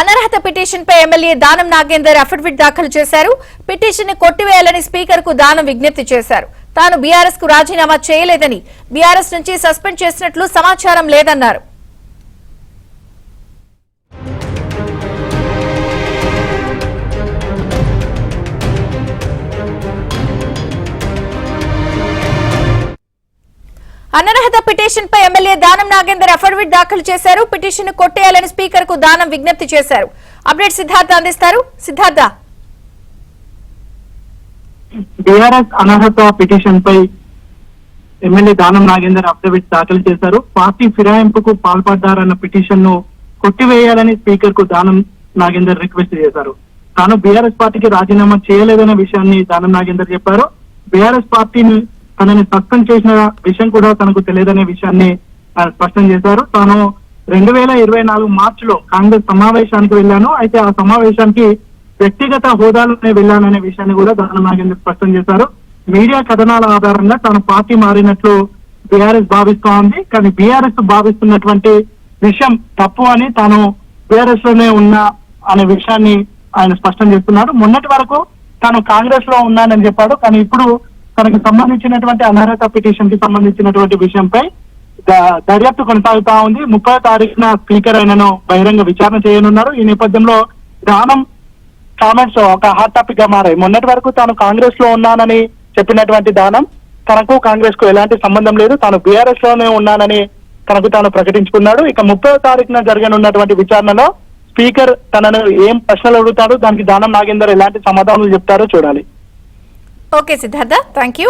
అనర్హత పిటిషన్ పై MLA Danam Nagender affidavit దాఖలు చేశారు. పిటిషన్ ని కొట్టివేయాలని స్పీకర్ కు దానం విజ్ఞప్తి చేశారు. తాను బీఆర్ఎస్ కు రాజీనామా చేయలేదని, బీఆర్ఎస్ నుంచి సస్పెండ్ చేసినట్లు సమాచారం లేదన్నారు. అనర్హత పిటిషన్ పై ఎమ్మెల్యే దానం నాగేందర్ అఫిడవిట్ దాఖలు చేశారు. పిటిషన్ కొట్టేయాలని స్పీకర్ కు దానం విజ్ఞప్తి చేశారు. అప్డేట్ సిద్ధార్థ అందిస్తారు. సిద్ధార్థ, బీఆర్ఎస్ అనర్హత పిటిషన్ పై ఎమ్మెల్యే దానం నాగేందర్ అఫిడవిట్ దాఖలు చేశారు. పార్టీ ఫిరాయింపుకు పాల్పడ్డారన్న పిటిషన్ ను కొట్టివేయాలని స్పీకర్ కు దానం నాగేందర్ రిక్వెస్ట్ చేశారు. తాను బీఆర్ఎస్ పార్టీకి రాజీనామా చేయలేదన్న విషయాన్ని దానం నాగేందర్ చెప్పారు. బీఆర్ఎస్ పార్టీని తనని సస్పెండ్ చేసిన విషయం కూడా తనకు తెలియదనే విషయాన్ని స్పష్టం చేశారు. తాను 2024 మార్చిలో కాంగ్రెస్ సమావేశానికి వెళ్ళాను, అయితే ఆ సమావేశానికి వ్యక్తిగత హోదాలోనే వెళ్ళాననే విషయాన్ని కూడా దానం నాగేందర్ స్పష్టం చేశారు. మీడియా కథనాల ఆధారంగా తాను పార్టీ మారినట్లు బీఆర్ఎస్ భావిస్తూ ఉంది, కానీ బీఆర్ఎస్ భావిస్తున్నటువంటి విషయం తప్పు అని, తాను బీఆర్ఎస్ లోనే ఉన్నా అనే విషయాన్ని ఆయన స్పష్టం చేస్తున్నారు. మొన్నటి వరకు తాను కాంగ్రెస్ లో ఉన్నానని చెప్పాడు, కానీ ఇప్పుడు తనకు సంబంధించినటువంటి అనర్హత పిటిషన్ కి సంబంధించినటువంటి విషయంపై దర్యాప్తు కొనసాగుతా ఉంది. 30వ తారీఖున స్పీకర్ ఆయనను బహిరంగ విచారణ చేయనున్నారు. ఈ నేపథ్యంలో దానం కామెంట్స్ ఒక హాట్ టాపిక్ గా మారాయి. మొన్నటి వరకు తాను కాంగ్రెస్ లో ఉన్నానని చెప్పినటువంటి దానం తనకు కాంగ్రెస్ కు ఎలాంటి సంబంధం లేదు, తాను బీఆర్ఎస్ లోనే ఉన్నానని తనకు తాను ప్రకటించుకున్నాడు. ఇక 30వ తారీఖున జరగనున్నటువంటి విచారణలో స్పీకర్ తనను ఏం ప్రశ్నలు అడుగుతాడు, దానికి దానం నాగేందర్ ఎలాంటి సమాధానాలు చెప్తారో చూడాలి. Okay Siddhartha, thank you.